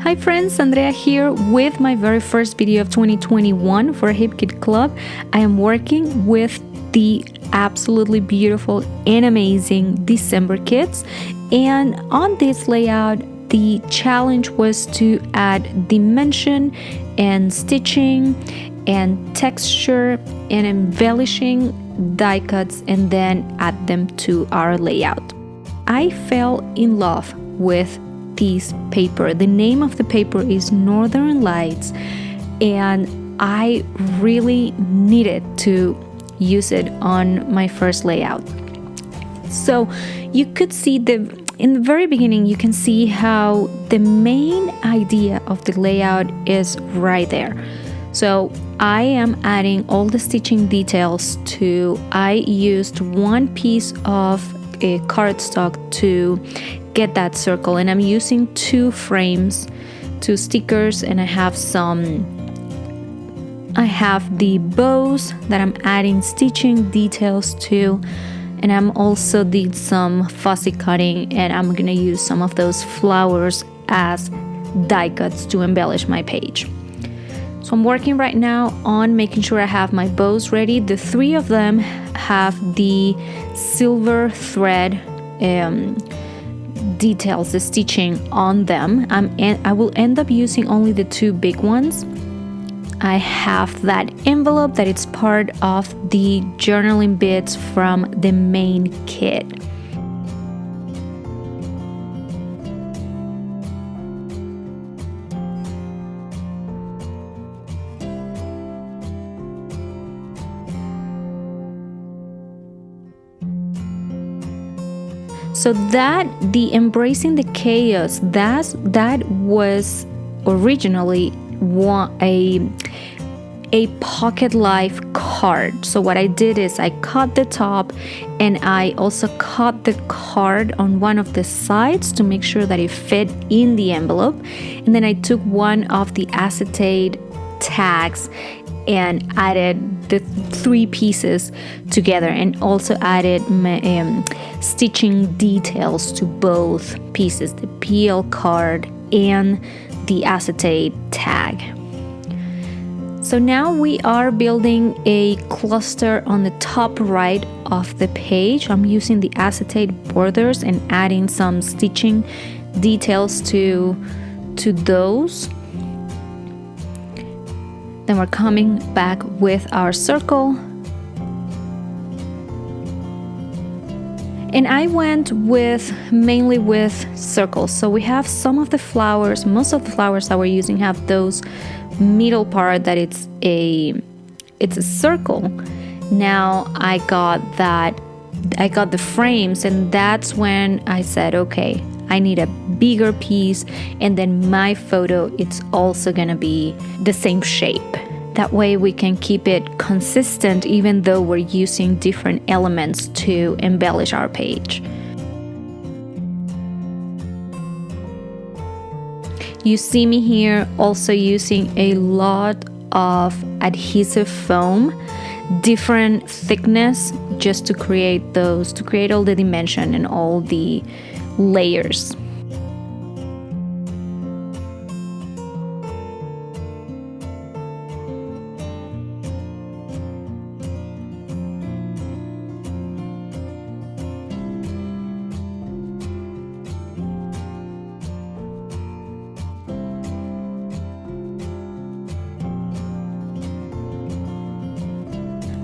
Hi friends, Andrea here with my very first video of 2021 for Hip Kid Club. I am working with the absolutely beautiful and amazing December kits, and on this layout the challenge was to add dimension and stitching and texture and embellishing die cuts and then add them to our layout. I fell in love with this paper. The name of the paper is Northern Lights, and I really needed to use it on my first layout. So you could see in the very beginning, you can see how the main idea of the layout is right there. So I am adding all the stitching details I used one piece of a cardstock to get that circle, and I'm using 2 frames, 2 stickers, and I have the bows that I'm adding stitching details to, and I'm also did some fussy cutting, and I'm gonna use some of those flowers as die cuts to embellish my page. So I'm working right now on making sure I have my bows ready. The 3 of them have the silver thread details, the stitching on them. I will end up using only the 2 big ones. I have that envelope that it's part of the journaling bits from the main kit. So the embracing the chaos, that was originally a pocket life card. So what I did is I cut the top, and I also cut the card on one of the sides to make sure that it fit in the envelope. And then I took one of the acetate tags and added the 3 pieces together, and also added stitching details to both pieces, the PL card and the acetate tag. So now we are building a cluster on the top right of the page. I'm using the acetate borders and adding some stitching details to those. Then we're coming back with our circle. And I went mainly with circles. So we have some of the flowers, most of the flowers that we're using have those middle part that it's a circle. Now I got the frames, and that's when I said, okay, I need a bigger piece, and then my photo, it's also gonna be the same shape. That way we can keep it consistent even though we're using different elements to embellish our page. You see me here also using a lot of adhesive foam, different thickness, just to create all the dimension and all the layers.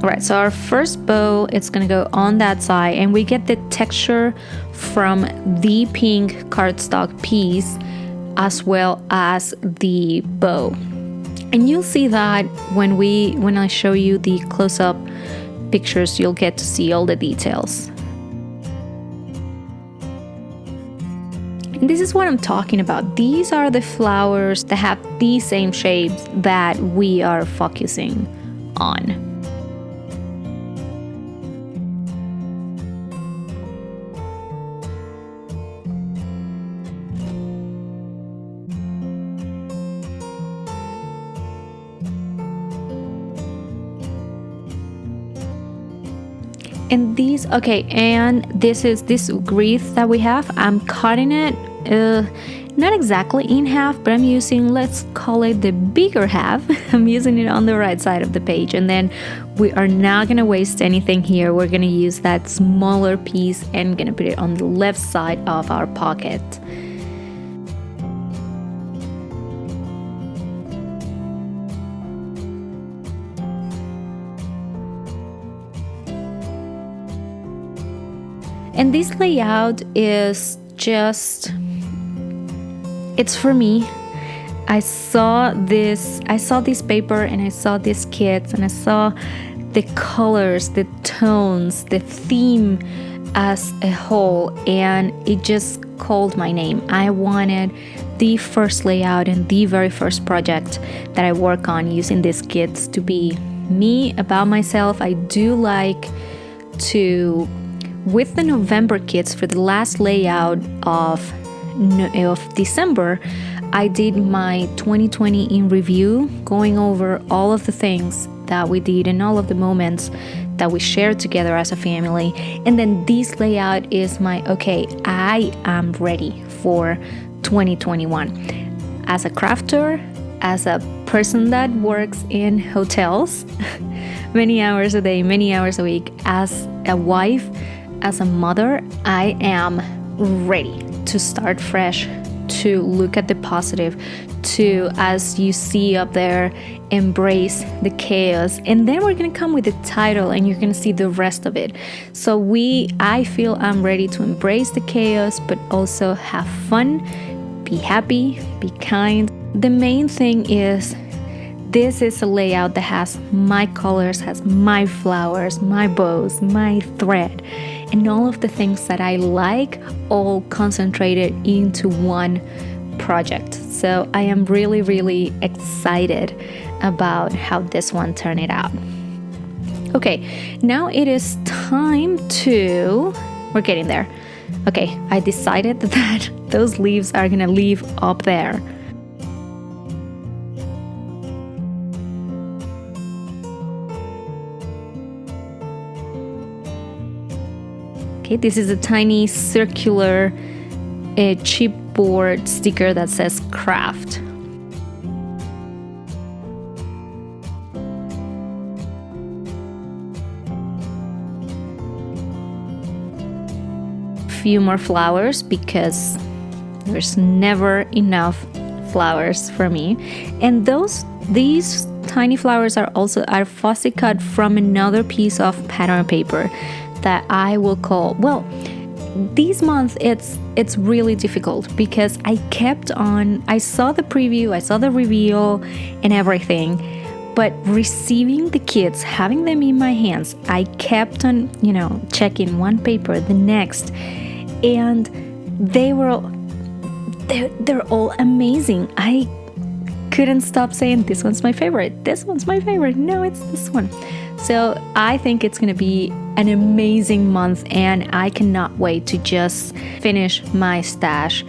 Alright, so our first bow, it's gonna go on that side, and we get the texture from the pink cardstock piece as well as the bow. And you'll see that when I show you the close-up pictures, you'll get to see all the details. And this is what I'm talking about. These are the flowers that have the same shapes that we are focusing on. And these, okay, and this is this wreath that we have. I'm cutting it not exactly in half, but I'm using, let's call it the bigger half. I'm using it on the right side of the page. And then we are not going to waste anything here. We're going to use that smaller piece and going to put it on the left side of our pocket. And this layout is just, it's for me. I saw this paper and I saw these kids and I saw the colors, the tones, the theme as a whole, and it just called my name. I wanted the first layout and the very first project that I work on using these kids to be me, about myself. I do like to, with the November kits, for the last layout of December, I did my 2020 in review, going over all of the things that we did and all of the moments that we shared together as a family. And then this layout is my, okay, I am ready for 2021. As a crafter, as a person that works in hotels, many hours a day, many hours a week, as a wife, as a mother, I am ready to start fresh, to look at the positive, to, as you see up there, embrace the chaos. And then we're gonna come with the title and you're gonna see the rest of it. So I feel I'm ready to embrace the chaos, but also have fun, be happy, be kind. The main thing is, this is a layout that has my colors, has my flowers, my bows, my thread, and all of the things that I like, all concentrated into one project. So I am really, really excited about how this one turned out. Okay, now it is time to, we're getting there. Okay, I decided that those leaves are gonna leave up there. Okay, this is a tiny circular chipboard sticker that says craft. Few more flowers because there's never enough flowers for me. And these tiny flowers are fussy cut from another piece of pattern paper that I will call, well, this month it's really difficult because I saw the preview, I saw the reveal and everything, but receiving the kits, having them in my hands, I kept on, checking one paper, the next, and they're all amazing. I couldn't stop saying, this one's my favorite, this one's my favorite, no, it's this one. So I think it's gonna be an amazing month and I cannot wait to just finish my stash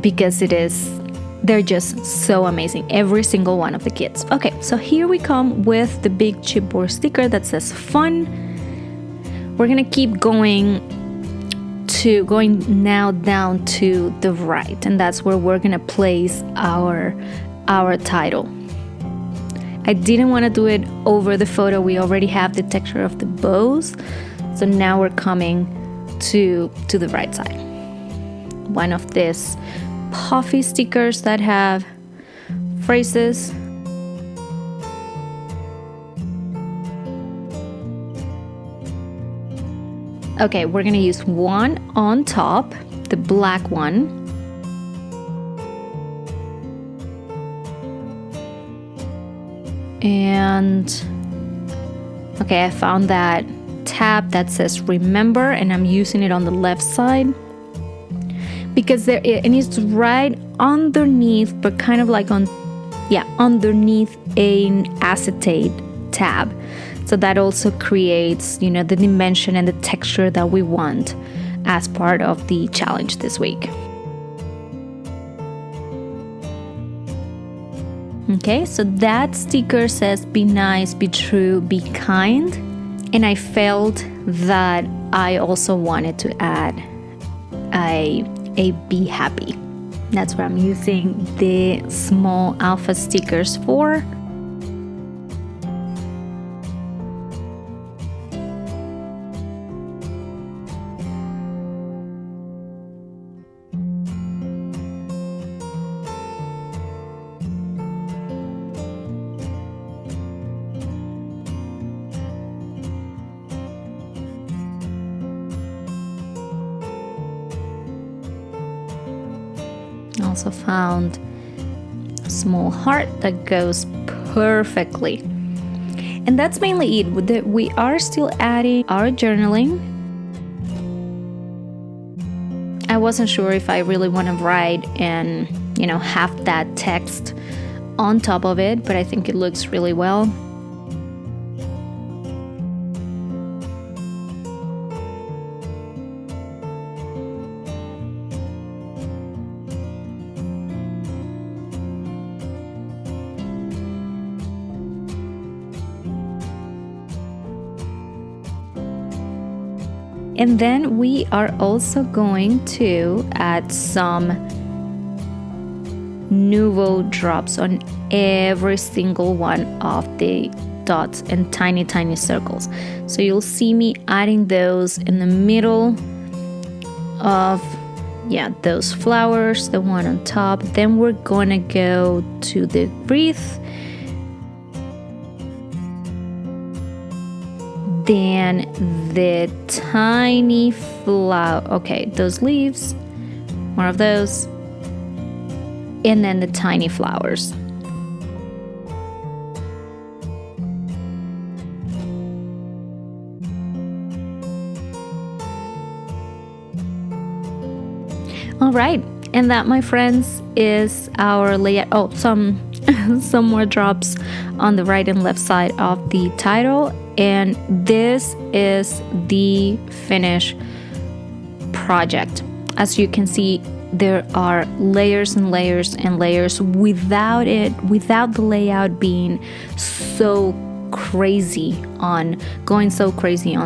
because they're just so amazing, every single one of the kits. Okay, so here we come with the big chipboard sticker that says fun. We're gonna keep going now down to the right, and that's where we're gonna place our title. I didn't want to do it over the photo. We already have the texture of the bows. So now we're coming to the right side. One of these puffy stickers that have phrases. Okay, we're gonna use one on top, the black one. And okay, I found that tab that says remember, and I'm using it on the left side because it's right underneath, but kind of like underneath an acetate tab. So that also creates, the dimension and the texture that we want as part of the challenge this week. Okay, so that sticker says be nice, be true, be kind. And I felt that I also wanted to add a be happy. That's what I'm using the small alpha stickers for. Also found a small heart that goes perfectly. And that's mainly it. We are still adding our journaling. I wasn't sure if I really want to write and, have that text on top of it, but I think it looks really well. And then we are also going to add some Nouveau drops on every single one of the dots and tiny circles. So you'll see me adding those in the middle of those flowers, the one on top. Then we're gonna go to the wreath. Then the tiny flower, okay, those leaves, more of those, and then the tiny flowers. All right, and that, my friends, is our layout. Oh, some more drops on the right and left side of the title. And this is the finished project. As you can see, there are layers and layers and layers without the layout being so crazy on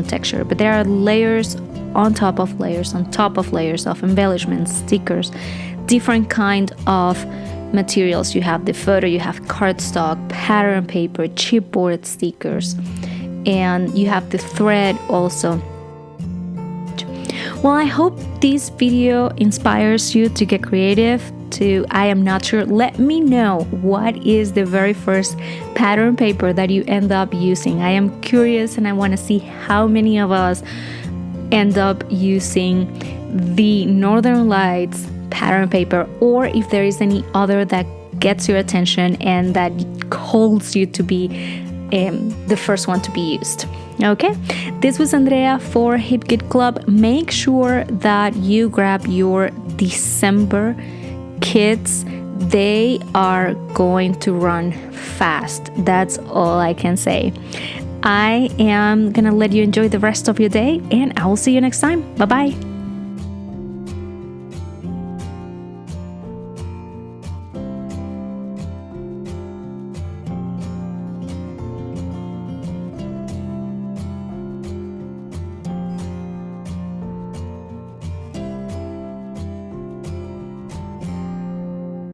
texture. But there are layers on top of layers on top of layers of embellishments, stickers, different kind of materials. You have the photo, you have cardstock, pattern paper, chipboard stickers, and you have the thread also. Well, I hope this video inspires you to get creative. I am not sure. Let me know what is the very first pattern paper that you end up using. I am curious and I want to see how many of us end up using the Northern Lights pattern paper, or if there is any other that gets your attention and that calls you to be the first one to be used. Okay, this was Andrea for Hip Kit Club. Make sure that you grab your December kits. They are going to run fast. That's all I can say. I am gonna let you enjoy the rest of your day, and I will see you next time. Bye bye.